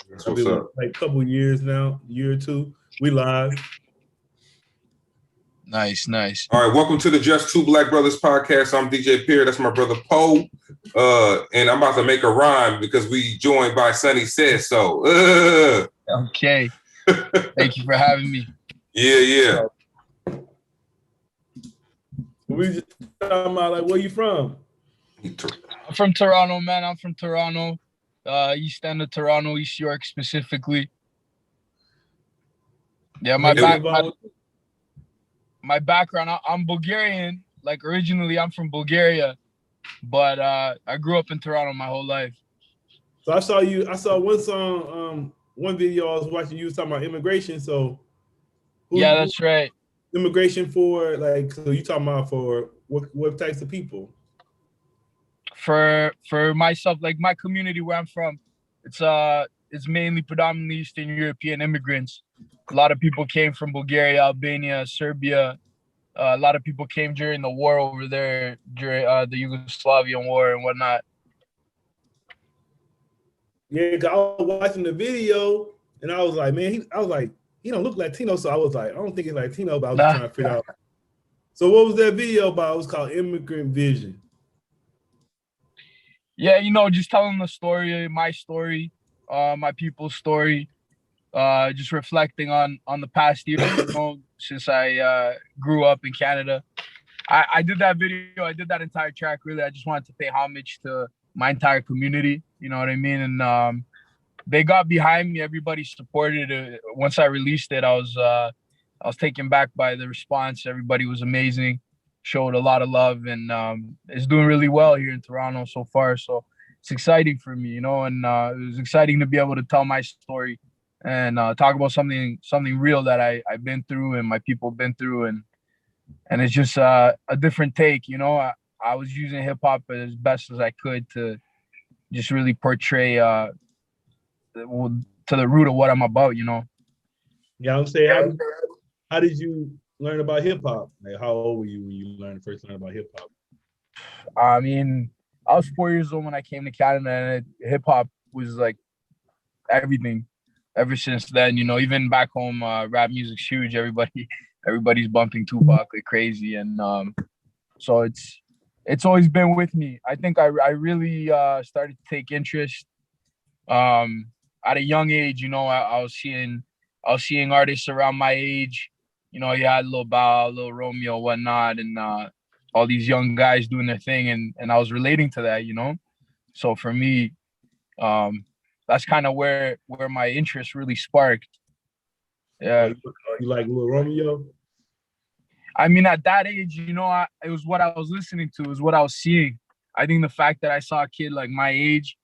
That's what's up. Like a couple years now, year or two. We live. Nice. All right, welcome to the Just Two Black Brothers podcast. I'm DJ Pierre. That's my brother Po. And I'm about to make a rhyme because we joined by SonnySaidSo. Okay. Thank you for having me. Yeah. We just talking about like, where you from? I'm from Toronto, man. I'm from Toronto. East end of Toronto, East York specifically. Yeah, my background, I'm Bulgarian. Like originally I'm from Bulgaria, but I grew up in Toronto my whole life. So I saw one song, one video I was watching, you was talking about immigration. So yeah, that's right. Immigration for like, so you talking about for what types of people? For myself, like my community where I'm from, it's mainly predominantly Eastern European immigrants. A lot of people came from Bulgaria, Albania, Serbia. A lot of people came during the war over there, during the Yugoslavian war and whatnot. Yeah, I was watching the video and I was like, man, he don't look Latino. So I was like, I don't think he's Latino, but I was trying to figure out. So what was that video about? It was called Immigrant Vision. Yeah, just telling the story, my story, my people's story, just reflecting on the past year, since I grew up in Canada. I did that video, I did that entire track, really. I just wanted to pay homage to my entire community, you know what I mean? And they got behind me, everybody supported it. Once I released it, I was taken back by the response. Everybody was amazing. Showed a lot of love, and it's doing really well here in Toronto so far. So it's exciting for me, and it was exciting to be able to tell my story and talk about something real that I've been through and my people have been through, and it's just a different take. I was using hip hop as best as I could to just really portray to the root of what I'm about. Yeah, I'm saying, how did you learn about hip hop? Like, how old were you when you first learned about hip hop? I mean, I was 4 years old when I came to Canada, and hip hop was like everything. Ever since then, even back home, rap music's huge. Everybody's bumping Tupac like crazy, and so it's always been with me. I think I really started to take interest at a young age. I was seeing artists around my age. You had Lil Bow, Lil Romeo, whatnot, and all these young guys doing their thing, and I was relating to that, So for me, that's kind of where my interest really sparked. Yeah. You like Lil Romeo? I mean, at that age, it was what I was listening to, it was what I was seeing. I think the fact that I saw a kid like my age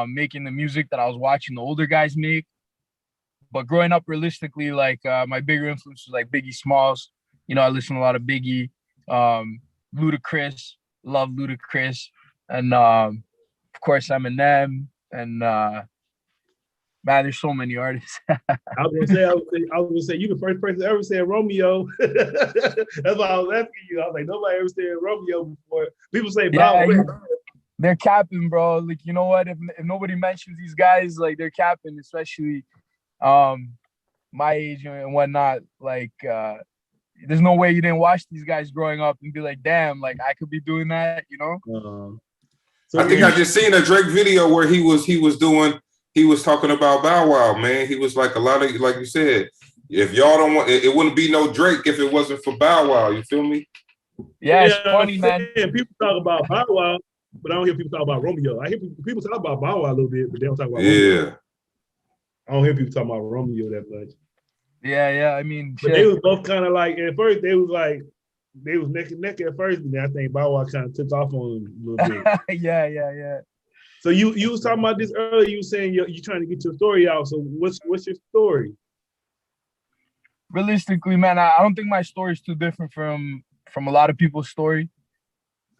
making the music that I was watching the older guys make. But growing up realistically, like my bigger influences like Biggie Smalls. I listen to a lot of Biggie, Ludacris, love Ludacris, and of course Eminem, and man, there's so many artists. I was gonna say you the first person to ever said Romeo. That's why I was asking you. I was like, nobody ever said Romeo before. People say Bow. They're capping, bro. Like, you know what? If nobody mentions these guys, like they're capping, especially my age and whatnot. Like there's no way you didn't watch these guys growing up and be like, damn, like I could be doing that, So I think I just seen a Drake video where he was talking about Bow Wow, man. He was like, a lot of, like you said, if y'all don't want it wouldn't be no Drake if it wasn't for Bow Wow. You feel me? Yeah, it's funny, man. People talk about Bow Wow, but I don't hear people talk about Romeo. I hear people talk about Bow Wow a little bit, but they don't talk about Romeo. I don't hear people talking about Romeo that much. Yeah. I mean, but they was both kind of like, at first they was neck and neck at first, and then I think Bow Wow kind of took off on them a little bit. Yeah. So you was talking about this earlier. You were saying you're trying to get your story out. So what's your story? Realistically, man, I don't think my story is too different from a lot of people's story.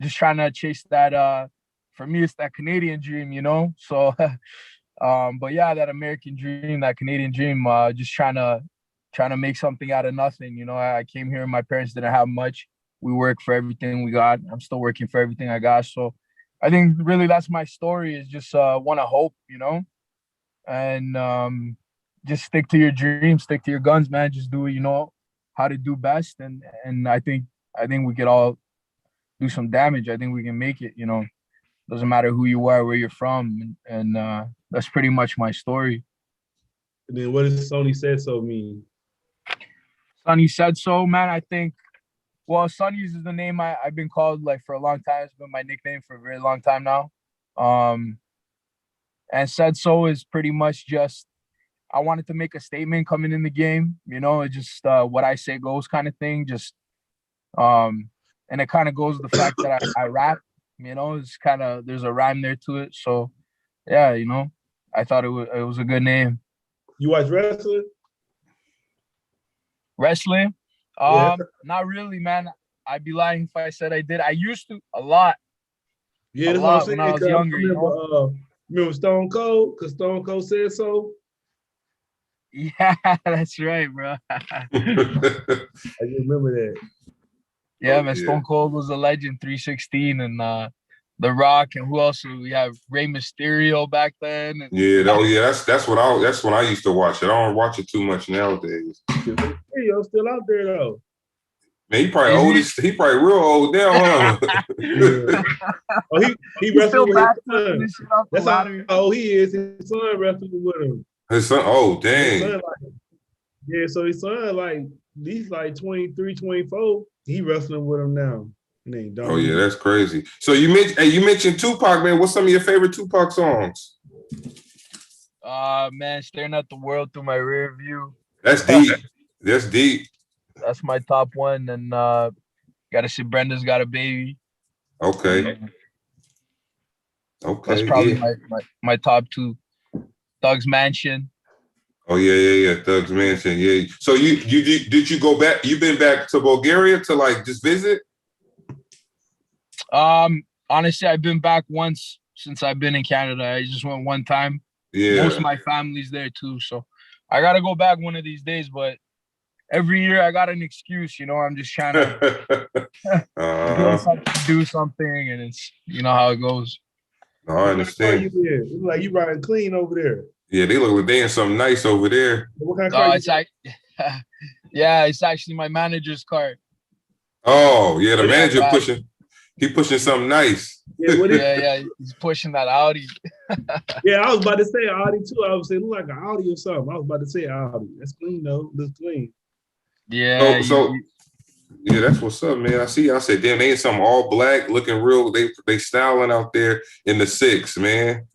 Just trying to chase that. For me, it's that Canadian dream, So. But yeah, that American dream, that Canadian dream, just trying to make something out of nothing. I came here and my parents didn't have much. We worked for everything we got. I'm still working for everything I got. So I think really that's my story, is just want to hope, and just stick to your dreams, stick to your guns, man. Just do what you know how to do best, and I think we could all do some damage. I think we can make it. Doesn't matter who you are, where you're from, and that's pretty much my story. And then what does SonnySaidSo mean? SonnySaidSo, man. I think, well, Sonny's is the name I've been called like for a long time. It's been my nickname for a very long time now. And SaidSo is pretty much just, I wanted to make a statement coming in the game. It's just what I say goes kind of thing. Just and it kind of goes with the fact that I rap. It's kind of, there's a rhyme there to it. So yeah, I thought it was a good name. You watch wrestling? Wrestling? Yeah. Not really, man. I'd be lying if I said I did. I used to a lot. Yeah, a lot when I was younger. Remember Stone Cold? Because Stone Cold said so. Yeah, that's right, bro. I just remember that. Yeah, man. Stone Cold was a legend. 316 and The Rock, and who else? We have Rey Mysterio back then. That's when I used to watch it. I don't watch it too much nowadays. Mysterio's still out there though. Man, he probably old. He probably real old now, huh? Yeah. Oh, he wrestled with his son. That's how old he is. His son wrestled with him. His son, oh dang. So his son he's like 23, 24. He wrestling with him now. Oh yeah, that's crazy. So you mentioned Tupac, man. What's some of your favorite Tupac songs? Man, Staring at the World Through My Rear View. That's deep. That's deep. That's my top one. And Gotta See Brenda's Got a Baby. Okay. That's probably my top two. Thug's Mansion. Oh yeah. Thug's Mansion. Yeah. So did you go back? You've been back to Bulgaria to just visit? Honestly, I've been back once since I've been in Canada. I just went one time. Yeah. Most of my family's there too, so I gotta go back one of these days. But every year I got an excuse, I'm just trying to do something, and it's how it goes. No, I understand. It's like you riding clean over there. Yeah, they look like they in something nice over there. What kind of car it's actually my manager's car. Oh yeah, the manager pushing something nice. Yeah, he's pushing that Audi. Yeah, I was about to say Audi too. I was saying look like an Audi or something. I was about to say Audi. That's clean though. Looks clean. Yeah. Yeah, that's what's up, man. I see. I said, damn, they in something all black, looking real. They styling out there in the 6, man.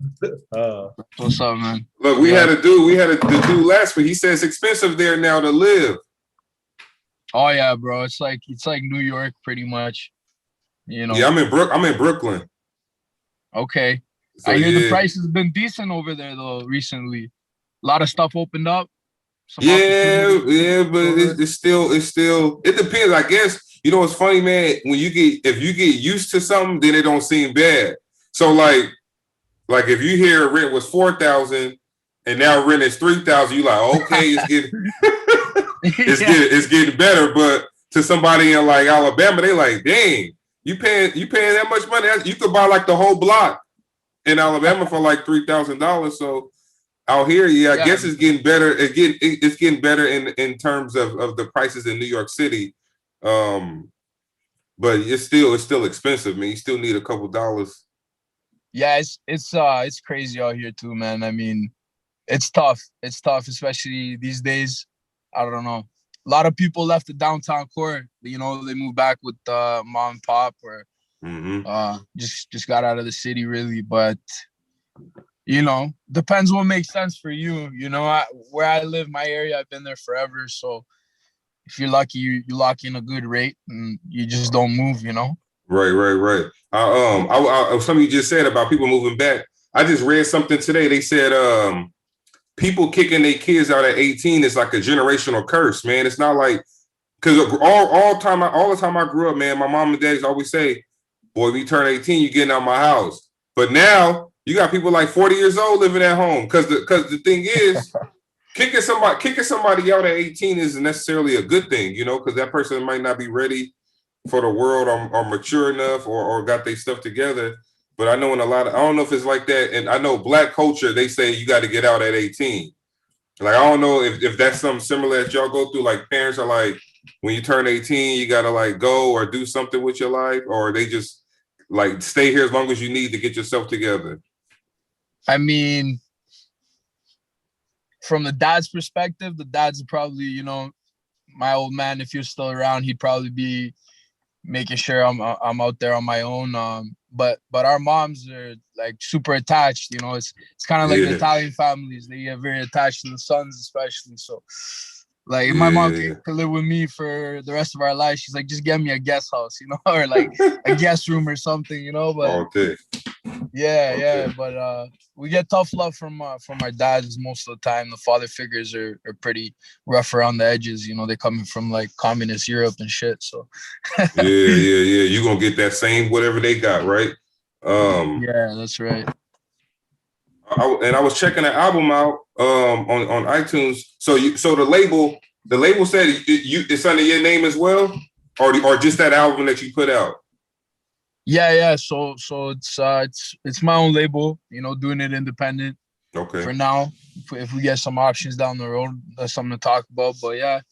What's up, man? Look, we had a dude last week. He said it's expensive there now to live. Oh yeah, bro. It's like New York, pretty much. Yeah, I'm in Brooklyn. Okay. So, I hear the price has been decent over there though recently. A lot of stuff opened up. Yeah, but it's still it depends. I guess it's funny, man. If you get used to something, then it don't seem bad. So like if you hear rent was 4,000 and now rent is 3,000, you like, okay, it's getting it's getting better. But to somebody in like Alabama, they like, dang, you paying that much money? You could buy like the whole block in Alabama for like $3,000. So out here, I guess it's getting better. It's getting better in terms of the prices in New York City. But it's still expensive, man. You still need a couple dollars. Yeah, it's crazy out here too, man. I mean, it's tough. It's tough, especially these days. I don't know. A lot of people left the downtown core. They moved back with mom and pop, or just got out of the city, really. But depends what makes sense for you. Where I live, my area, I've been there forever. So if you're lucky, you lock in a good rate and you just don't move. Right. Something you just said about people moving back. I just read something today. They said people kicking their kids out at 18 is like a generational curse, man. It's not like, because all the time I grew up, man, my mom and daddy's always say, boy, if you turn 18, you're getting out of my house. But now you got people like 40 years old living at home. Because the thing is, kicking somebody out at 18 isn't necessarily a good thing, because that person might not be ready for the world or mature enough or got their stuff together. but I know in a lot of, I don't know if it's like that. And I know Black culture, they say you got to get out at 18. Like, I don't know if that's something similar that y'all go through. Like, parents are like, when you turn 18, you got to like go or do something with your life, or they just like stay here as long as you need to get yourself together. I mean, from the dad's perspective, the dad's probably, you know, my old man, if you're still around, he'd probably be making sure I'm out there on my own. But our moms are like super attached. You know, it's kind of like the Italian families. They get very attached to the sons, especially. So, like, if my mom could live with me for the rest of our life, she's like, just get me a guest house, you know, or like a guest room or something, you know. But but we get tough love from our dads most of the time. The father figures are pretty rough around the edges, you know. They're coming from like communist Europe and shit, so yeah, you're gonna get that same whatever they got, right? Yeah, that's right. I was checking the album out on iTunes. So the label said it's under your name as well, or just that album that you put out. Yeah. So it's my own label, you know, doing it independent. Okay. For now, if we get some options down the road, that's something to talk about. But yeah,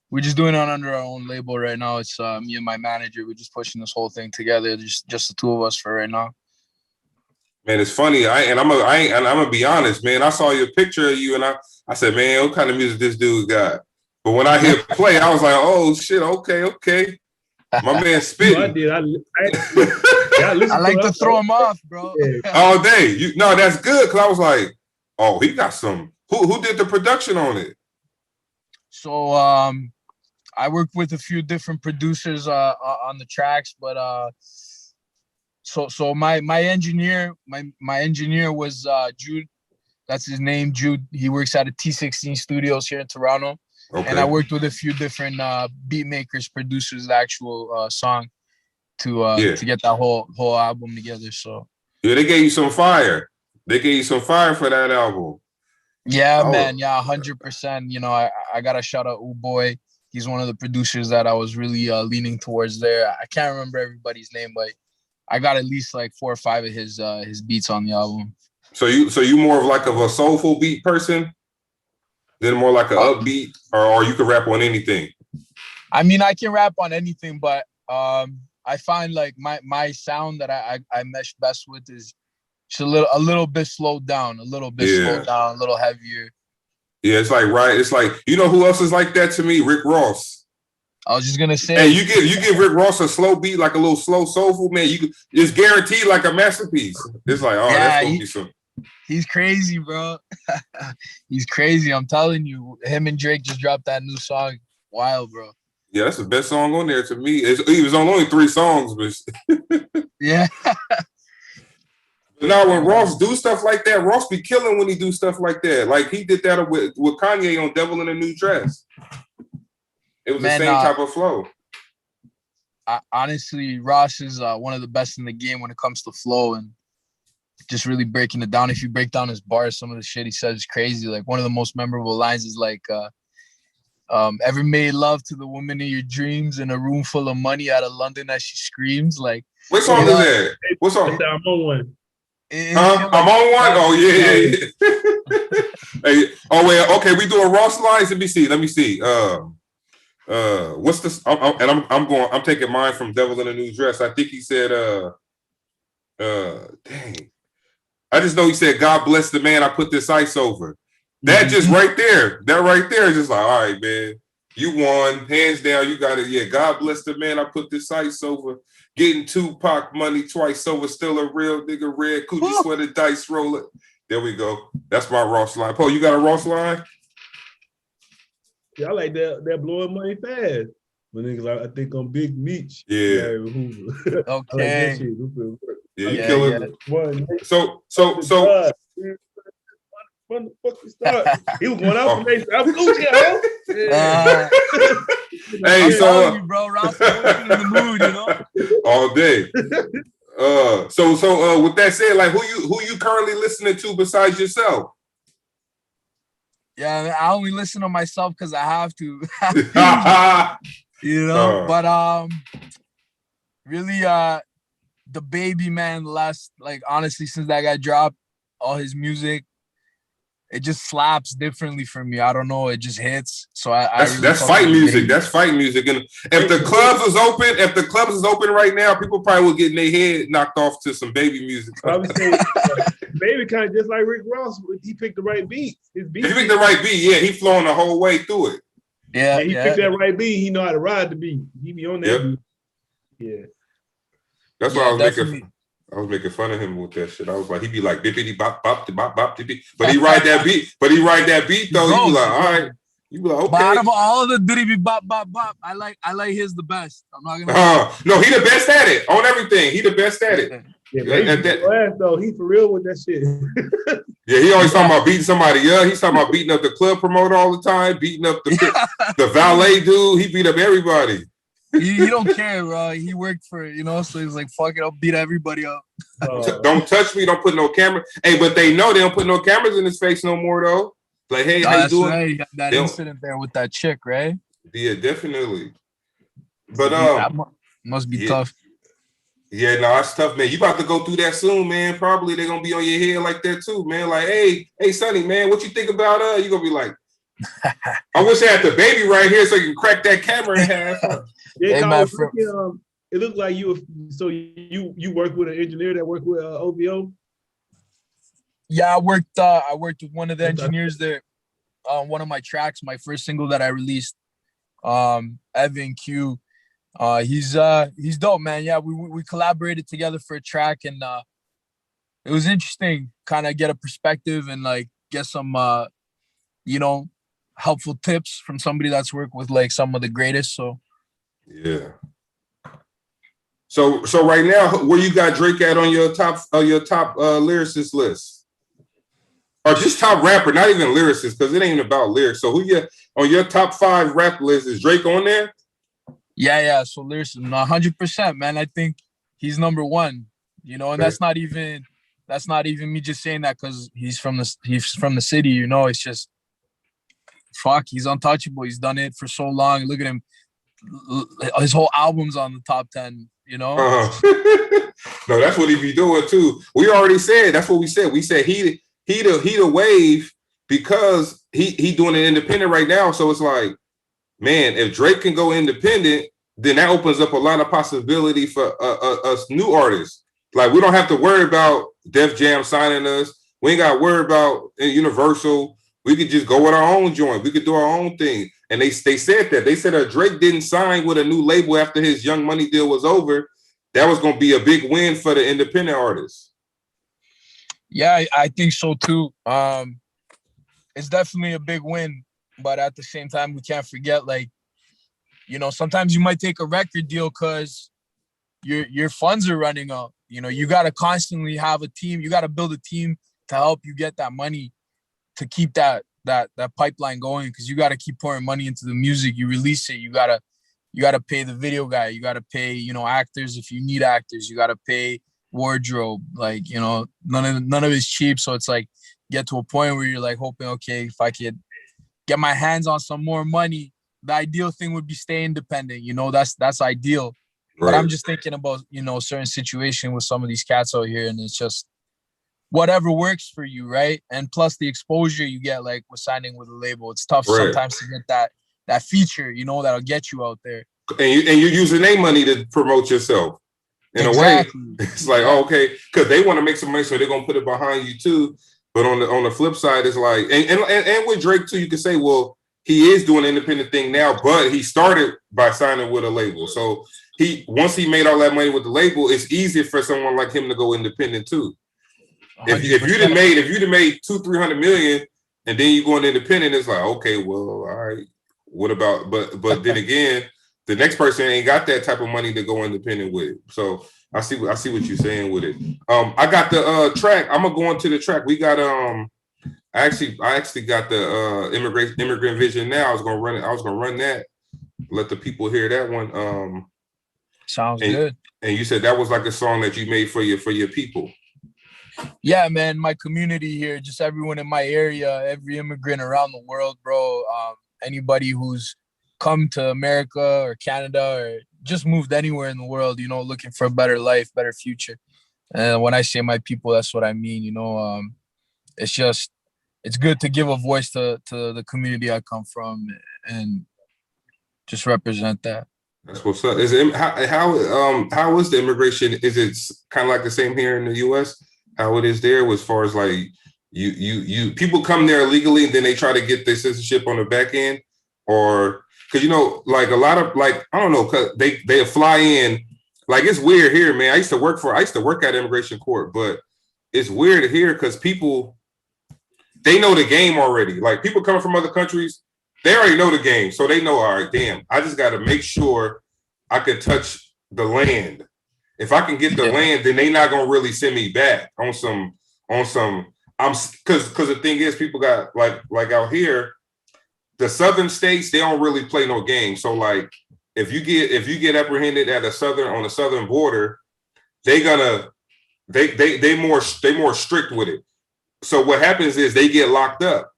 we're just doing it under our own label right now. It's me and my manager. We're just pushing this whole thing together. Just the two of us for right now. Man, it's funny. I'm gonna be honest, man. I saw your picture of you, and I said, man, what kind of music this dude got? But when I hit play, I was like, oh shit, okay. My man spitting. I like to throw him off, bro. All day. No, that's good, because I was like, oh, he got some. Who did the production on it? So I worked with a few different producers on the tracks, but so my engineer was Jude. That's his name, Jude. He works at a T16 Studios here in Toronto. Okay. And I worked with a few different beat makers, producers, the actual song to get that whole album together. So yeah, they gave you some fire. They gave you some fire for that album. Yeah, man. Yeah, 100%. You know, I got to shout out Boy. He's one of the producers that I was really leaning towards there. I can't remember everybody's name, but I got at least like 4 or 5 of his beats on the album. So you more of like a soulful beat person? Then more like an upbeat, or you can rap on anything? I mean, I can rap on anything, but I find like my sound that I mesh best with is just a little bit slowed down, a little heavier. Yeah, it's like, right. It's like, you know who else is like that to me? Rick Ross. I was just gonna say. Hey, you give Rick Ross a slow beat, like a little slow soulful, man. It's guaranteed like a masterpiece. It's like, that's gonna be some. He's crazy, bro. He's crazy. I'm telling you. Him and Drake just dropped that new song. Wild, bro. Yeah, that's the best song on there to me. It was on only 3 songs, but yeah. Now, when Ross do stuff like that, Ross be killing when he do stuff like that. Like he did that with Kanye on "Devil in a New Dress." It was the same type of flow. Honestly, Ross is one of the best in the game when it comes to flow and just really breaking it down. If you break down his bars, some of the shit he says is crazy. Like one of the most memorable lines is like, ever made love to the woman in your dreams in a room full of money out of London as she screams? Like, what song is that? What song? I'm on one. I'm on one. Oh yeah. Hey, oh well. Okay, we doing Ross lines. Let me see. What's this? I'm taking mine from "Devil in a New Dress." I think he said, dang. I just know he said, "God bless the man I put this ice over." That just right there. That right there is just like, all right, man. You won, hands down. You got it. Yeah. God bless the man I put this ice over. Getting Tupac money twice over. Still a real nigga. Red coochie sweater dice roller. There we go. That's my Ross line. Poe, you got a Ross line? Yeah, I like that blowing money fast. But niggas, I think on Big Meech. Yeah. Okay. Yeah, you killing it. So. When the fuck you start? He was going out for next. I'm Gucci, hey, so you, bro, Ross in the mood, you know, all day. So with that said, like who you currently listening to besides yourself? Yeah, I only listen to myself because I have to. You know, but really, the baby, man, last, like, honestly, since that guy dropped all his music, it just slaps differently for me. I don't know, it just hits. So that's fight music. That's fight music. And if the clubs is open right now, people probably will get their head knocked off to some baby music. I would say baby kind of just like Rick Ross. He picked the right beat. His beat. If he picked the right beat, yeah, he flowing the whole way through it. Yeah, he picked that right beat. He know how to ride the beat. He be on that beat. Yeah. That's why I was making fun of him with that shit. I was like, he'd be like bippity bop bop bop bop bippity. But he ride that beat. But he ride that beat though. You be like, all right. You be like, okay. But out of all of the diddy bop bop bop, I like his the best. I'm not gonna. No, he the best at it on everything. He the best at it. Yeah, though he for real with that shit. Yeah, he always talking about beating somebody up. He's talking about beating up the club promoter all the time, beating up the valet dude. He beat up everybody. He don't care, bro. He worked for it, so he's like, fuck it, I'll beat everybody up. Don't touch me. Don't put no camera. Hey, but they know they don't put no cameras in his face no more though. Like, hey, how you doing? Right. That incident there with that chick, right? Yeah, definitely. But that must be tough. Yeah, no, that's tough, man. You about to go through that soon, man. Probably they're gonna be on your head like that too, man. Like, hey, Sonny, man, what you think about you gonna be like, I wish I had the baby right here so you can crack that camera in half. Yeah, it looked like you work with an engineer that worked with OVO. Yeah, I worked with one of the engineers there on one of my tracks, my first single that I released. Evan Q. He's dope, man. Yeah, we collaborated together for a track, and it was interesting, kind of get a perspective and like get some helpful tips from somebody that's worked with like some of the greatest. So yeah. So right now, where you got Drake at on your top lyricist list? Or just top rapper, not even lyricist, because it ain't about lyrics. So who you on your top 5 rap list? Is Drake on there? Yeah. So lyricist, 100%, man. I think he's number 1. And that's not even me just saying that because he's from the city. It's just fuck. He's untouchable. He's done it for so long. Look at him. His whole album's on the top 10. No, that's what he be doing too. We already said that's what we said. We said he the wave because he doing it independent right now. So it's like, man, if Drake can go independent, then that opens up a lot of possibility for us new artists. Like, we don't have to worry about Def Jam signing us. We ain't got to worry about Universal. We could just go with our own joint. We could do our own thing. And they said that. They said that Drake didn't sign with a new label after his Young Money deal was over. That was going to be a big win for the independent artists. Yeah, I think so too. It's definitely a big win. But at the same time, we can't forget, like, sometimes you might take a record deal because your funds are running out. You got to constantly have a team. You got to build a team to help you get that money to keep that pipeline going, because you got to keep pouring money into the music. You release it. You gotta pay the video guy. You got to pay, actors if you need actors. You got to pay wardrobe. Like, none of it's cheap. So it's like, get to a point where you're like hoping, okay, if I could get my hands on some more money, the ideal thing would be stay independent. That's ideal. Right. But I'm just thinking about, a certain situation with some of these cats out here, and it's just whatever works for you, right? And plus the exposure you get, like with signing with a label, it's tough sometimes to get that feature, that'll get you out there. And you're using their money to promote yourself. In a way, it's like, okay, because they want to make some money, so they're gonna put it behind you too. But on the flip side, it's like, and with Drake too, you can say, well, he is doing an independent thing now, but he started by signing with a label. So once he made all that money with the label, it's easier for someone like him to go independent too. If you'd have made $200-300 million and then you going independent, it's like, okay, well, all right, what about? But then again, the next person ain't got that type of money to go independent with. So I see what you're saying with it. I got the track. I'm gonna go into the track. We got I actually got the Immigrant Vision now. I was gonna run that. Let the people hear that one. Sounds good. And you said that was like a song that you made for your people. Yeah, man, my community here, just everyone in my area, every immigrant around the world, bro. Anybody who's come to America or Canada or just moved anywhere in the world, looking for a better life, better future. And when I say my people, that's what I mean. It's good to give a voice to the community I come from and just represent that. That's what's up. Is it how is the immigration? Is it kind of like the same here in the U.S.? How it is there, as far as like you people come there illegally and then they try to get their citizenship on the back end, or because like a lot of I don't know, because they fly in. Like, it's weird here, man. I used to work at immigration court, but it's weird here because people, they know the game already. Like, people coming from other countries, they already know the game. So they know, all right, damn, I just got to make sure I can touch the land. If I can get the land, then they not going to really send me back on some, because the thing is, people got like out here, the southern states, they don't really play no game. So like, if you get apprehended at on the southern border, they more strict with it. So what happens is they get locked up.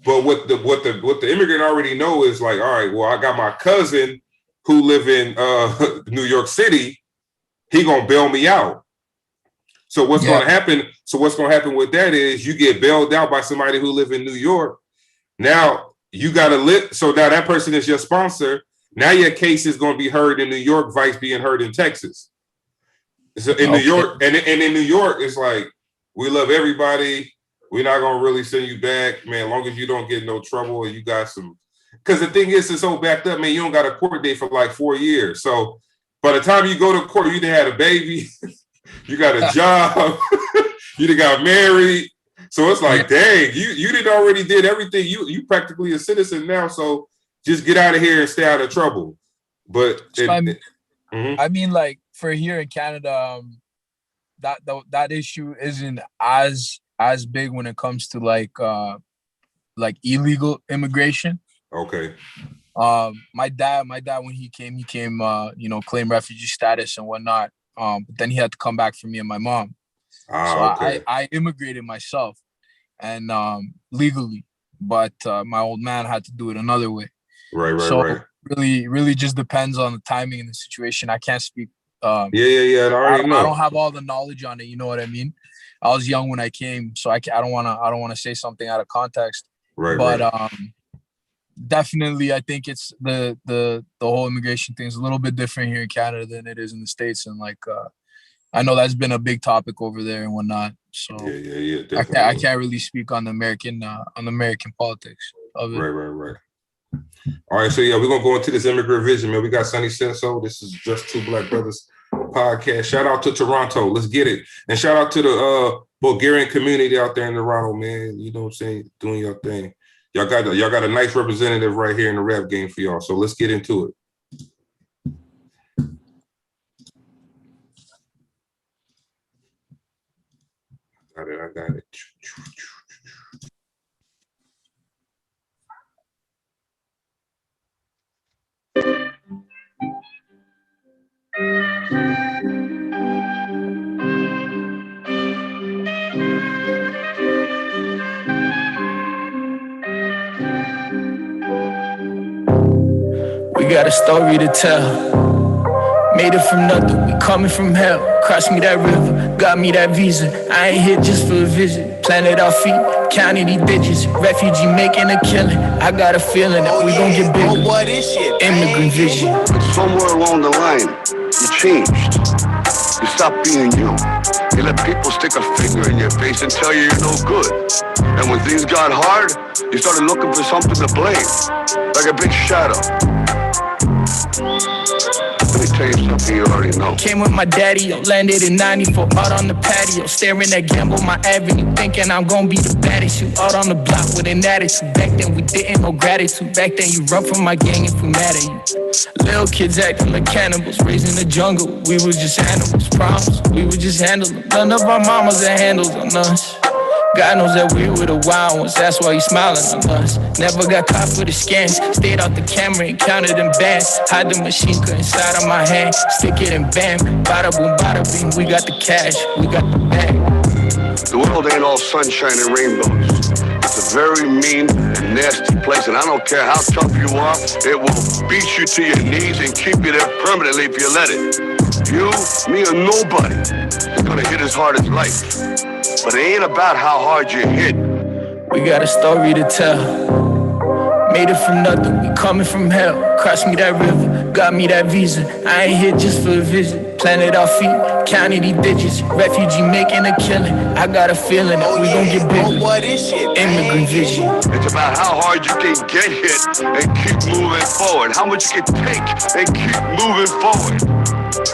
But what the immigrant already know is like, all right, well, I got my cousin who live in New York City. He gonna bail me out. So what's gonna happen? So what's gonna happen with that is you get bailed out by somebody who live in New York. Now you gotta live. So now that person is your sponsor. Now your case is going to be heard in New York, vice being heard in Texas. So in New York, and in New York, it's like, we love everybody. We're not going to really send you back, man, as long as you don't get no trouble and you got some. Because the thing is, it's so backed up, man, you don't got a court date for like 4 years. So by the time you go to court, you done had a baby, you got a job, you done got married. So it's like, dang, you did already did everything. You practically a citizen now, so just get out of here and stay out of trouble. But I mean, like, for here in Canada, that issue isn't as big when it comes to like illegal immigration. Okay. My dad when he came, claimed refugee status and whatnot. But then he had to come back for me and my mom. I immigrated myself and legally, but my old man had to do it another way. Right. Really just depends on the timing and the situation. I can't speak. I don't have all the knowledge on it. You know what I mean? I was young when I came, so I don't want to say something out of context. But definitely, I think it's the whole immigration thing is a little bit different here in Canada than it is in the States, and like I know that's been a big topic over there and whatnot. So I can't really speak on the American politics of it. Right. All right, so we're gonna go into this Immigrant Vision, man. We got SonnySaidSo. This is Just Two Black Brothers podcast. Shout out to Toronto. Let's get it. And shout out to the Bulgarian community out there in Toronto, man. You know what I'm saying? Doing your thing. Y'all got a nice representative right here in the rap game for y'all. So let's get into it. I got it. We got a story to tell. Made it from nothing, we coming from hell. Cross me that river, got me that visa. I ain't here just for a visit. Planted our feet, counting these digits. Refugee making a killing. I got a feeling that we gon' get bigger. What is shit? Immigrant Vision. Somewhere along the line, you changed. You stopped being you. You let people stick a finger in your face and tell you you're no good. And when things got hard, you started looking for something to blame. Like a big shadow. Let me tell you something you already know. Came with my daddy, landed in 94, out on the patio, staring at Gamble, my avenue, thinking I'm gonna be the baddest. You out on the block with an attitude. Back then we didn't know gratitude. Back then you run from my gang if we mad at you. Little kids acting like cannibals, raised in the jungle. We was just animals, problems, we would just handle them. None of our mamas had handles on us. God knows that we were the wild ones, that's why he's smiling on us. Never got caught for the scams, stayed out the camera and counted them bands. Hide the machine gun inside of my hand, stick it and bam. Bada boom, bada bing, we got the cash, we got the bag. The world ain't all sunshine and rainbows. It's a very mean and nasty place, and I don't care how tough you are, it will beat you to your knees and keep you there permanently if you let it. You, me, or nobody is gonna hit as hard as life. But it ain't about how hard you hit. We got a story to tell. Made it from nothing, we coming from hell. Crossed me that river, got me that visa. I ain't here just for a visit. Planted our feet, counting these digits. Refugee making a killing. I got a feeling that we gon' get bigger. Immigrant Vision. It's about how hard you can get hit and keep moving forward. How much you can take and keep moving forward.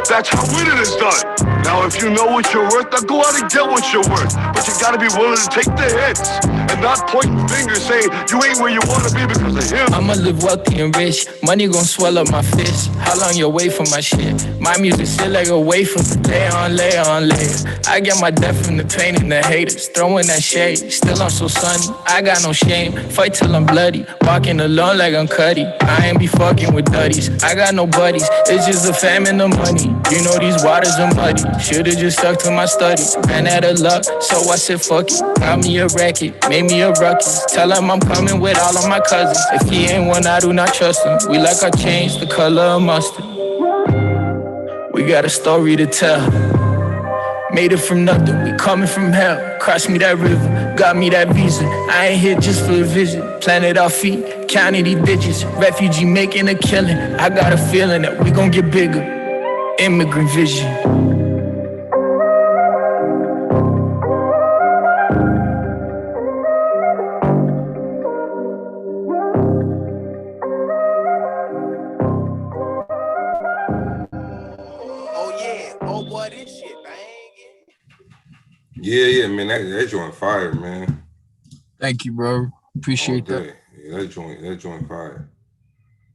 That's how winning is done. Now, if you know what you're worth, then go out and get what you're worth. But you gotta be willing to take the hits and not pointing fingers saying you ain't where you wanna be because of him. I'ma live wealthy and rich. Money gon' swell up my fist. How long you wait for my shit? My music sit like a wafer. Layer on layer on layer. I get my death from the pain and the haters. Throwing that shade. Still I'm so sunny. I got no shame. Fight till I'm bloody. Walking alone like I'm Cuddy. I ain't be fucking with duddies. I got no buddies. It's just the fam and the money. You know these waters are muddy. Should've just stuck to my studies. Ran out of luck, so I said fuck it. Got me a racket, made me a ruckus. Tell him I'm coming with all of my cousins. If he ain't one, I do not trust him. We like our change, the color of mustard. We got a story to tell. Made it from nothing, we coming from hell. Crossed me that river, got me that visa. I ain't here just for a visit. Planted our feet, counting these digits. Refugee making a killing. I got a feeling that we gon' get bigger. Immigrant Vision. Yeah, man, that joint fire, man. Thank you, bro. Appreciate that. Yeah, that joint fire.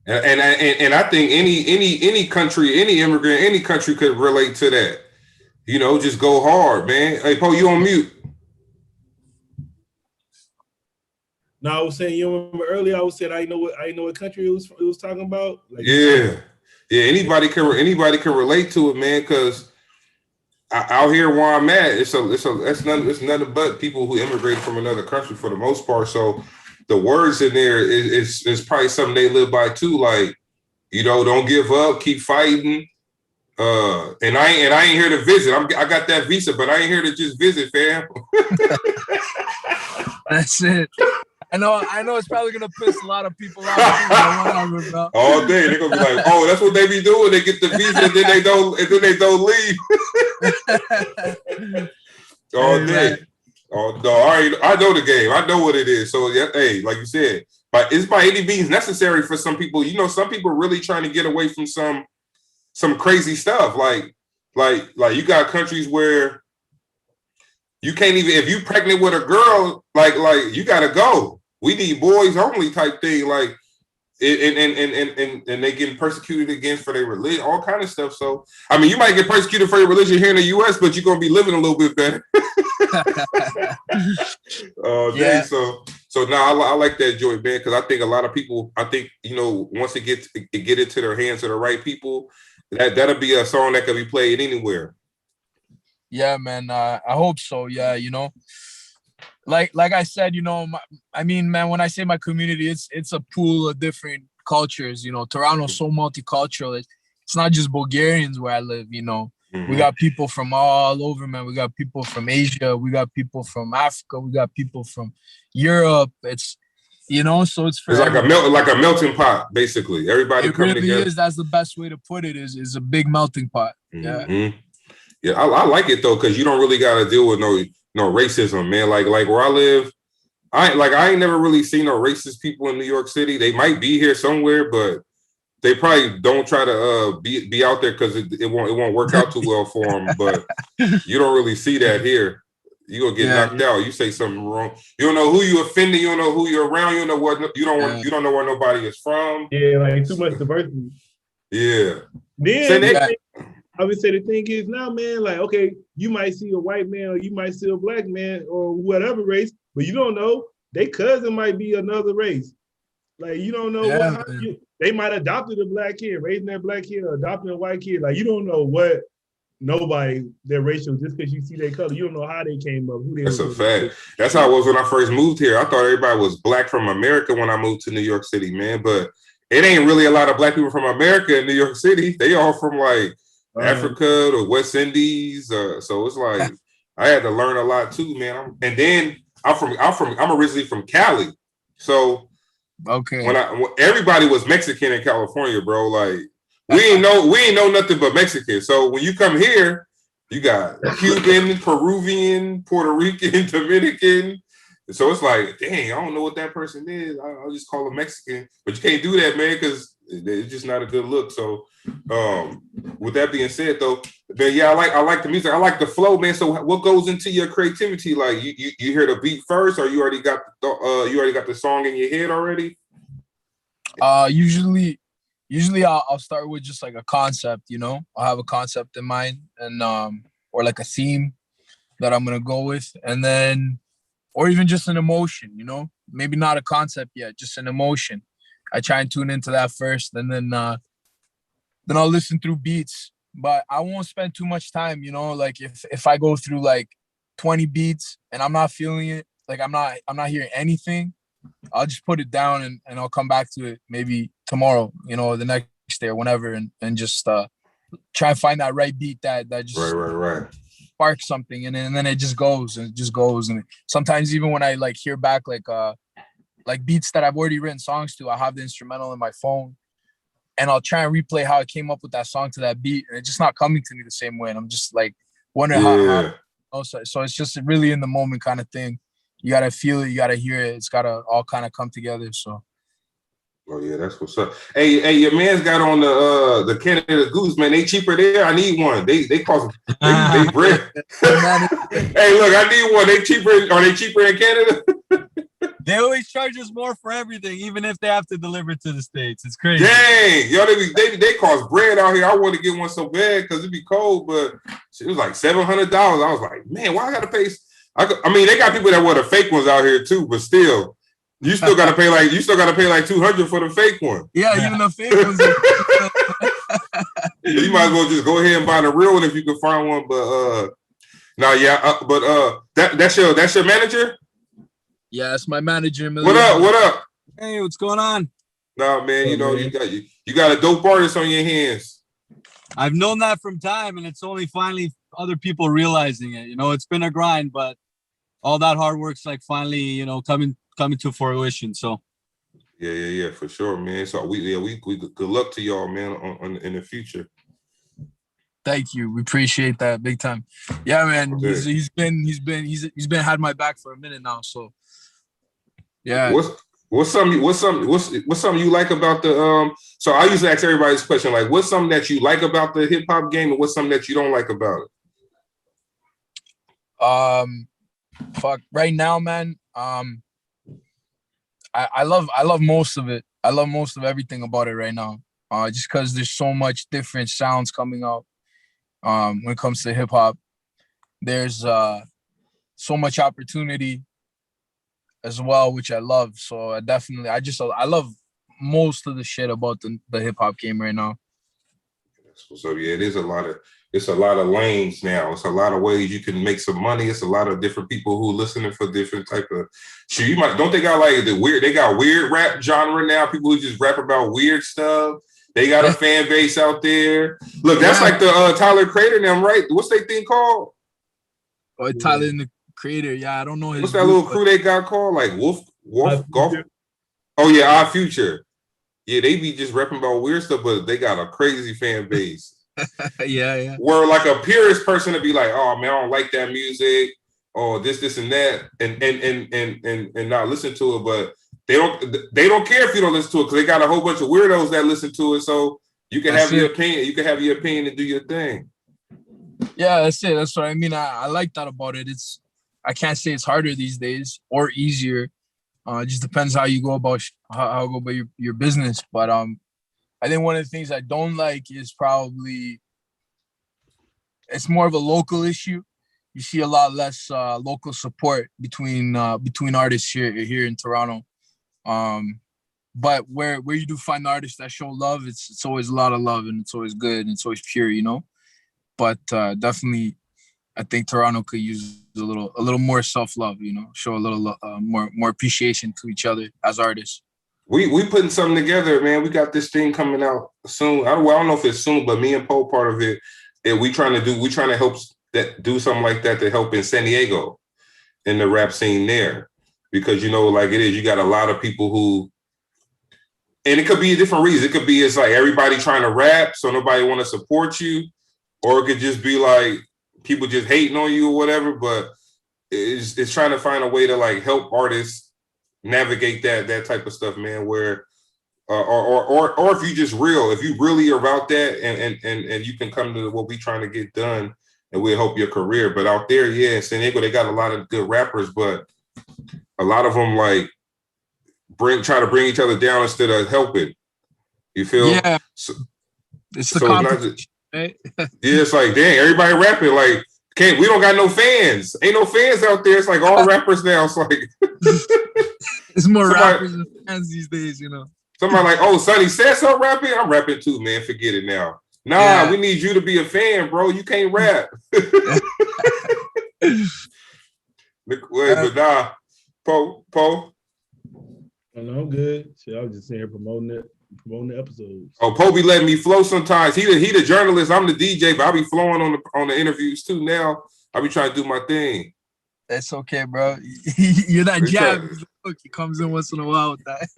And I think any country, any immigrant, any country could relate to that. You know, just go hard, man. Hey, Po, you on mute? No, I was saying, you remember earlier I was saying I know what country it was talking about. Like, yeah. Anybody can relate to it, man. Because out here where I'm at, it's nothing but people who immigrated from another country for the most part. So the words in there is probably something they live by too. Like, you know, don't give up, keep fighting. And I ain't here to visit. I got that visa, but I ain't here to just visit, fam. That's it. I know it's probably gonna piss a lot of people off. All day they're gonna be like, "Oh, that's what they be doing. They get the visa and then they don't leave." All day. Oh no! I know the game. I know what it is. So yeah, hey, like you said, but it's by any means necessary for some people. You know, some people are really trying to get away from some crazy stuff. Like you got countries where you can't even, if you pregnant with a girl, like you gotta go. We need boys only type thing. Like, and they getting persecuted against for their religion, all kind of stuff. So I mean, you might get persecuted for your religion here in the U.S., but you're gonna be living a little bit better. Yeah. So now I like that joint, man, because I think a lot of people, you know, once it get into their hands of the right people, that'll be a song that can be played anywhere. Yeah, man. I hope so. Yeah, you know, like I said, you know, man, when I say my community, it's a pool of different cultures. You know, Toronto's so multicultural. It's not just Bulgarians where I live. You know, we got people from all over, man. We got people from Asia. We got people from Africa. We got people from Europe. It's, you know, so it's like a melting pot, basically. Everybody coming really together. That's the best way to put it. Is a big melting pot. Yeah. Yeah, I like it though, because you don't really got to deal with no racism, man. Like where I live, I ain't never really seen no racist people in New York City. They might be here somewhere, but they probably don't try to be out there because it won't work out too well for them. But you don't really see that here. You gonna get knocked out. You say something wrong. You don't know who you offended. You don't know who you're around. You don't know what you don't know where nobody is from. Yeah, like too much diversity. Yeah. Then I would say the thing is now, man, like, okay, you might see a white man or you might see a black man or whatever race, but you don't know. Their cousin might be another race. Like, you don't know they might have adopted a black kid, raising that black kid, or adopting a white kid. Like, you don't know what nobody their racial just because you see their color. You don't know how they came up. Who they That's a fact. That's how it was when I first moved here. I thought everybody was black from America when I moved to New York City, man. But it ain't really a lot of black people from America in New York City. They all from like Africa or West Indies. So it's like I had to learn a lot too, man. And then I'm originally from Cali. So when everybody was Mexican in California, bro, like we ain't know nothing but Mexican. So when you come here, you got Cuban, Peruvian, Puerto Rican, Dominican. So it's like, dang, I don't know what that person is. I'll just call them Mexican. But you can't do that, man, because it's just not a good look. So with that being said, though, man, yeah, I like the music. I like the flow, man. So what goes into your creativity? Like you hear the beat first, or you already got the song in your head already? Usually I'll start with just like a concept, you know. I'll have a concept in mind and or like a theme that I'm gonna go with, and then or even just an emotion, you know. Maybe not a concept yet, just an emotion. I try and tune into that first, and then I'll listen through beats. But I won't spend too much time, you know. Like if I go through like 20 beats and I'm not feeling it, like I'm not hearing anything, I'll just put it down and I'll come back to it maybe tomorrow, you know, the next day or whenever, and just try and find that right beat that just right. sparks something, and then it just goes and sometimes even when I like hear back like beats that I've already written songs to, I have the instrumental in my phone and I'll try and replay how I came up with that song to that beat, and it's just not coming to me the same way, and I'm just like wondering how so it's just really in the moment kind of thing. You gotta feel it, you gotta hear it, it's gotta all kind of come together. So oh yeah, that's what's up. Hey, your man's got on the Canada Goose, man. They cheaper there. I need one. They cost they bread. Hey, look, I need one. They cheaper. Are they cheaper in Canada? They always charge us more for everything, even if they have to deliver to the States. It's crazy. Dang, yo, they cost bread out here. I want to get one so bad because it'd be cold, but it was like $700. I was like, man, why I gotta pay? I mean, they got people that wear the fake ones out here too, but still. You still gotta pay like $200 for the fake one. Yeah, even the fake ones. You might as well just go ahead and buy the real one if you can find one. But that's your manager. Yeah, it's my manager. What up? Hey, what's going on? Nah, man, you know you got a dope artist on your hands. I've known that from time, and it's only finally other people realizing it. You know, it's been a grind, but all that hard work's like finally, you know, coming to fruition. So yeah, for sure, man. So we good luck to y'all, man, in the future. Thank you. We appreciate that big time. Yeah, man. Okay. He's been had my back for a minute now. So yeah. What's something you like about the so I usually ask everybody this question, like what's something that you like about the hip hop game and what's something that you don't like about it? Right now, man. I love most of it. I love most of everything about it right now. Just because there's so much different sounds coming out. When it comes to hip hop, there's so much opportunity as well, which I love. So I love most of the shit about the hip hop game right now. So yeah, it's a lot of lanes now. It's a lot of ways you can make some money. It's a lot of different people who listening for different type of shit. Don't they got like they got weird rap genre now, people who just rap about weird stuff. They got a fan base out there. Look, that's like the Tyler Creator them, right? What's they thing called? Oh, Tyler the Creator. Yeah, I don't know his. What's that little crew they got called? Like Wolf Golf. Oh yeah, Our Future. Yeah, they be just rapping about weird stuff, but they got a crazy fan base. Yeah. Where like a purist person to be like, oh man, I don't like that music, or this and that, and not listen to it, but they don't care if you don't listen to it because they got a whole bunch of weirdos that listen to it. So you can have your opinion. You can have your opinion and do your thing. Yeah, that's it. That's what I mean. I like that about it. I can't say it's harder these days or easier. It just depends how you go about your business. But I think one of the things I don't like is probably it's more of a local issue. You see a lot less local support between artists here in Toronto. But where you do find artists that show love, it's always a lot of love and it's always good and it's always pure, you know. but definitely, I think Toronto could use a little more self-love, you know, show a little more appreciation to each other as artists. We putting something together, man. We got this thing coming out soon. I don't know if it's soon, but me and Poe part of it. We trying to help do something like that to help in San Diego in the rap scene there, because you know, like it is, you got a lot of people who, and it could be a different reason. It could be it's like everybody trying to rap, so nobody want to support you, or it could just be like people just hating on you or whatever. But it's trying to find a way to like help artists navigate that type of stuff, man, where or if you just if you really are about that and you can come to what we trying to get done, and we'll help your career. But out there, yeah, in San Diego, they got a lot of good rappers, but a lot of them like try to bring each other down instead of helping. You feel? Yeah. So, it's the competition, right? Yeah, it's like, dang, everybody rapping like, we don't got no fans. Ain't no fans out there. It's like all rappers now. It's like it's more rappers than fans these days, you know. Somebody like, oh, SonnySaidSo rapping? I'm rapping too, man. Forget it now. Nah, we need you to be a fan, bro. You can't rap. But nah, Poe. No, I'm good. Shit, I was just saying here promoting the episodes. Oh, Poe be letting me flow sometimes. He the journalist. I'm the DJ, but I be flowing on the interviews too now. I be trying to do my thing. That's okay, bro. You're that jab. Look, he comes in once in a while with that.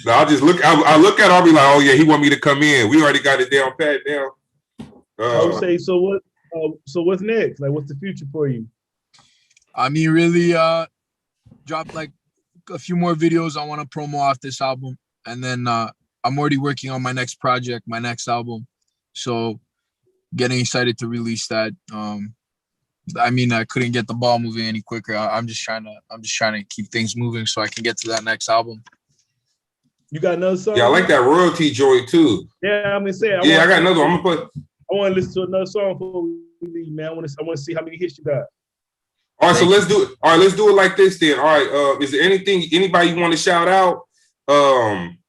No, I just look. I look at it. I'll be like, oh yeah, he want me to come in. We already got it down pat now. I would say, so what? So what's next? Like, what's the future for you? I mean, really, drop like a few more videos. I want to promo off this album, and then I'm already working on my next project, my next album. So, getting excited to release that. I mean, I couldn't get the ball moving any quicker. I'm just trying to keep things moving so I can get to that next album. You got another song? Yeah, I like that royalty joint too. Yeah, I'm gonna say. I got another one. I'm gonna put. I want to listen to another song before we leave, man. I want to see how many hits you got. All right, so let's do it. All right, let's do it like this then. All right, is there anybody you want to shout out?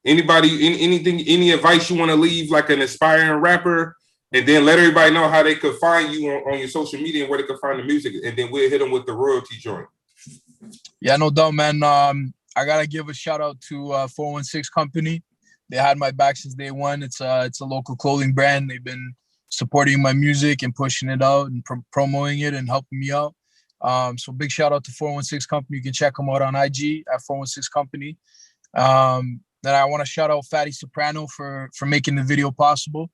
Any advice you want to leave, like an aspiring rapper? And then let everybody know how they could find you on your social media and where they can find the music. And then we'll hit them with the royalty joint. Yeah, no doubt, man. I got to give a shout out to 416 Company. They had my back since day one. It's a local clothing brand. They've been supporting my music and pushing it out and promoting it and helping me out. So big shout out to 416 Company. You can check them out on IG at 416 Company. Then I want to shout out Fatty Soprano for making the video possible.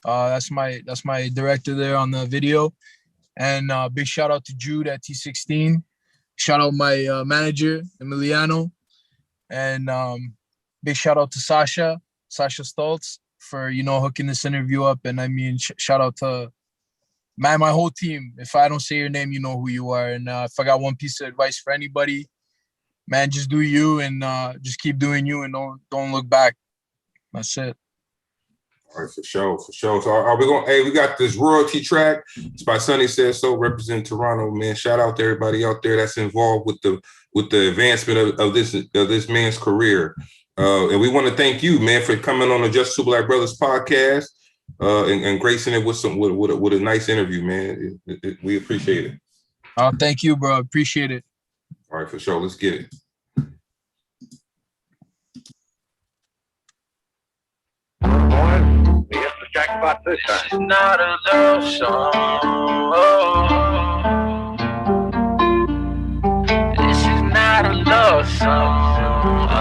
That's my director there on the video. And big shout out to Jude at T16. Shout out my manager, Emiliano. And big shout out to Sasha Stoltz for, hooking this interview up. And I mean, shout out to, man, my whole team. If I don't say your name, you know who you are. And if I got one piece of advice for anybody, man, just do you and just keep doing you and don't look back. That's it. All right, for sure. So are we going? Hey, we got this royalty track. It's by SonnySaidSo, representing Toronto, man. Shout out to everybody out there that's involved with the advancement of this man's career. And we want to thank you, man, for coming on the Just Two Black Brothers podcast and gracing it with a nice interview, man. We appreciate it. Oh, thank you, bro. Appreciate it. All right, for sure. Let's get it. Here's the jackpot this time. This is not a love song. Oh. This is not a love song. Oh.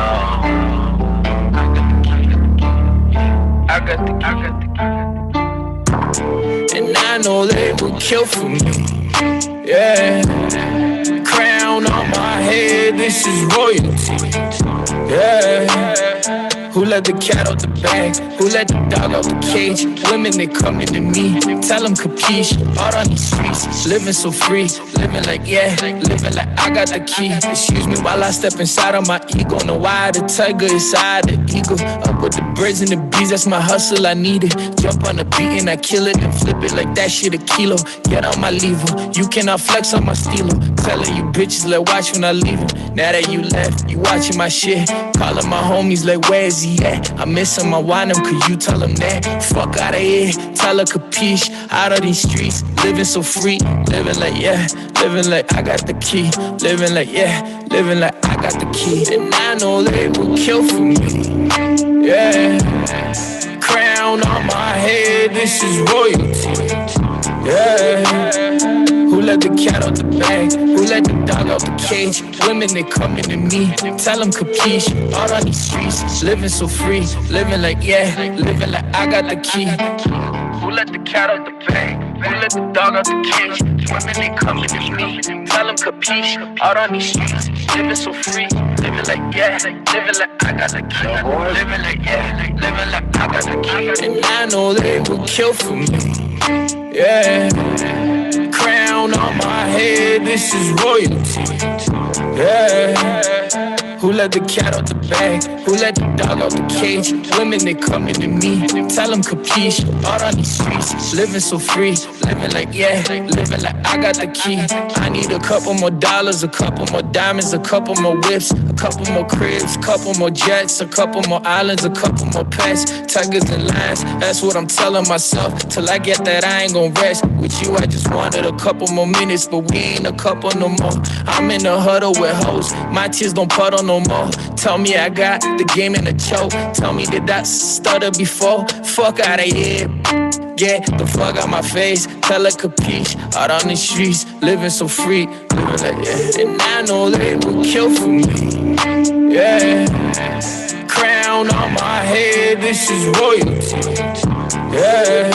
I got the key. And I know they would kill for me. Yeah. Crown on my head, this is royalty. Yeah. Who let the cat out the bag? Who let the dog out the cage? Women, they coming to me. Tell them capiche. Out on these streets, living so free. Living like, living like I got the key. Excuse me while I step inside of my ego. Know why the tiger inside the eagle. Up with the birds and the bees, that's my hustle, I need it. Jump on the beat and I kill it and flip it like that shit a kilo. Get on my lever, you cannot flex on my stilo. Telling you bitches, let watch when I leave them. Now that you left, you watching my shit. Calling my homies like, where's he at? I'm missing my wine, could you tell him that? Fuck out of here, tell her capiche. Out of these streets, living so free. Living like, yeah, living like I got the key. Living like, yeah, living like I got the key. And I know they will kill for me. Yeah, crown on my head, this is royalty. Yeah, who let the cat out the bag? Who let the dog out the cage? Women, they coming to me. Tell them capiche. Out on these streets, living so free. Living like, yeah, living like I got the key. Who let the cat out the bag? Who let the dog out the cage? Women, they coming to me. Tell them capiche. Out on these streets, living so free. Living like, yeah, living like I got the key. Living like, yeah, living like I got the key. And I know they will kill for me. Yeah, crown on my head, this is royalty. Yeah, who let the cat out the bag? Who let the dog out the cage? Women, they coming to me. Tell them capiche. Out on these streets, living so free. Living like, yeah, living like I got the key. I need a couple more dollars, a couple more diamonds, a couple more whips, a couple more cribs, a couple more jets, a couple more islands, a couple more pets, tigers and lions. That's what I'm telling myself. Till I get that, I ain't gon' rest. With you, I just wanted a couple more minutes, but we ain't a couple no more. I'm in the huddle with hoes. My tears don't puddle no more. Tell me I got the game in a choke. Tell me did that stutter before? Fuck out of here. Get the fuck out my face. Tell her capiche. Out on the streets, living so free. Living like, yeah. And I know they will kill for me. Yeah, crown on my head, this is royalty. Yeah,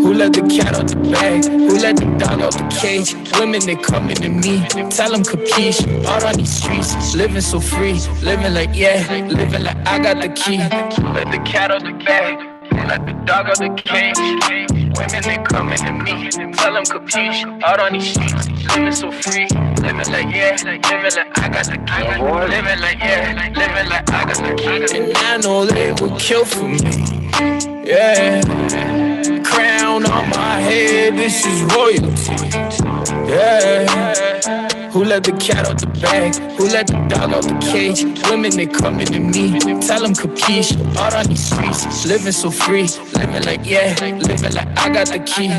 who let the cat out the bag? Who let the dog out the cage? Women, they coming to me. Tell them capiche. Out on these streets, living so free. Living like, yeah, living like I got the key. Let the cat out the bag. Let the dog out the cage. Women, they coming to me. Tell them capiche. Out on these streets, living so free. Living like, yeah, living like I got the key. Living like, yeah, living like I got the key. And I know they will kill for me. Yeah, crown on my head, this is royalty. Yeah, who let the cat out the bag? Who let the dog out the cage? Women, they coming to me. Tell them capiche. Out on these streets, living so free. Living like, yeah, living like I got the key.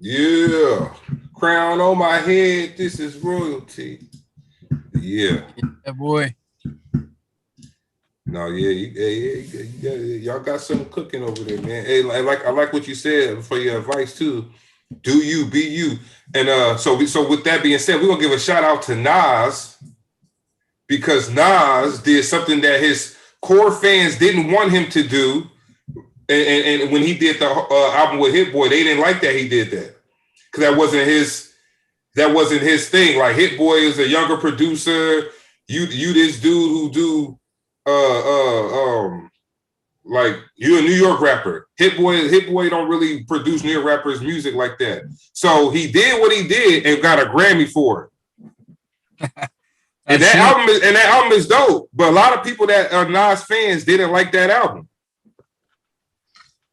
Yeah, crown on my head, this is royalty. Yeah. Yeah, boy. No, yeah, y'all got something cooking over there, man. Hey, I like what you said for your advice too. Do you, be you. And so with that being said, we're gonna give a shout out to Nas, because Nas did something that his core fans didn't want him to do. And when he did the album with Hit Boy, they didn't like that he did that, because that wasn't his thing. Like, Hit Boy is a younger producer. You this dude who do like, you a New York rapper. Hit Boy don't really produce New York rappers' music like that. So he did what he did and got a Grammy for it. and that album is dope. But a lot of people that are Nas fans didn't like that album.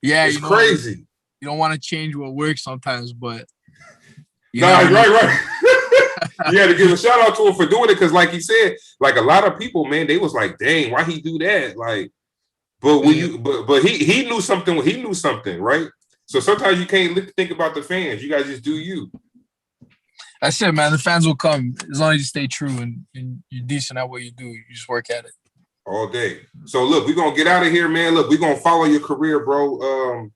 Yeah, it's crazy. You don't want to change what works sometimes, but right. You had to give a shout out to him for doing it, because, like he said, like, a lot of people, man, they was like, "Dang, why he do that?" Like, but when but he knew something. He knew something, right? So sometimes you can't think about the fans. You guys just do you. That's it, man. The fans will come as long as you stay true and you're decent at what you do. You just work at it all day. So look, we're gonna get out of here, man. Look, we're gonna follow your career, bro.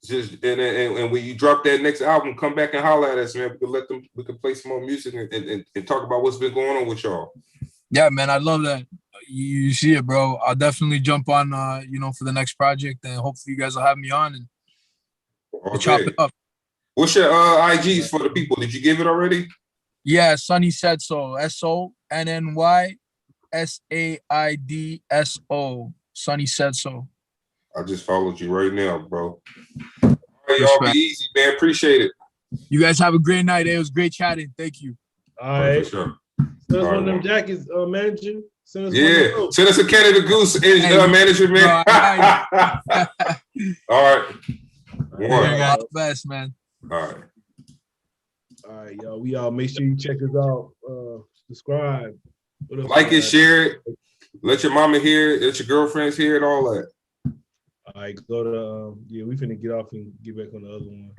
And when you drop that next album, come back and holler at us, man. We can play some more music and talk about what's been going on with y'all. Yeah, man, I love that. You see it, bro. I'll definitely jump on for the next project, and hopefully you guys will have me on and we'll chop it up. What's your IGs for the people? Did you give it already? Yeah, SonnySaidSo. SonnySaidSo. SonnySaidSo. I just followed you right now, bro. All right, y'all be easy, man. Appreciate it. You guys have a great night. It was great chatting. Thank you. All right. For sure. Send us one of them jackets, manager. Send us Send us a Canada Goose manager, man. All right. All the best, man. All right, y'all. We all make sure you check us out. Subscribe. Like it, share it. Let your mama hear it. Let your girlfriends hear it. All that. All right, go to we finna get off and get back on the other one.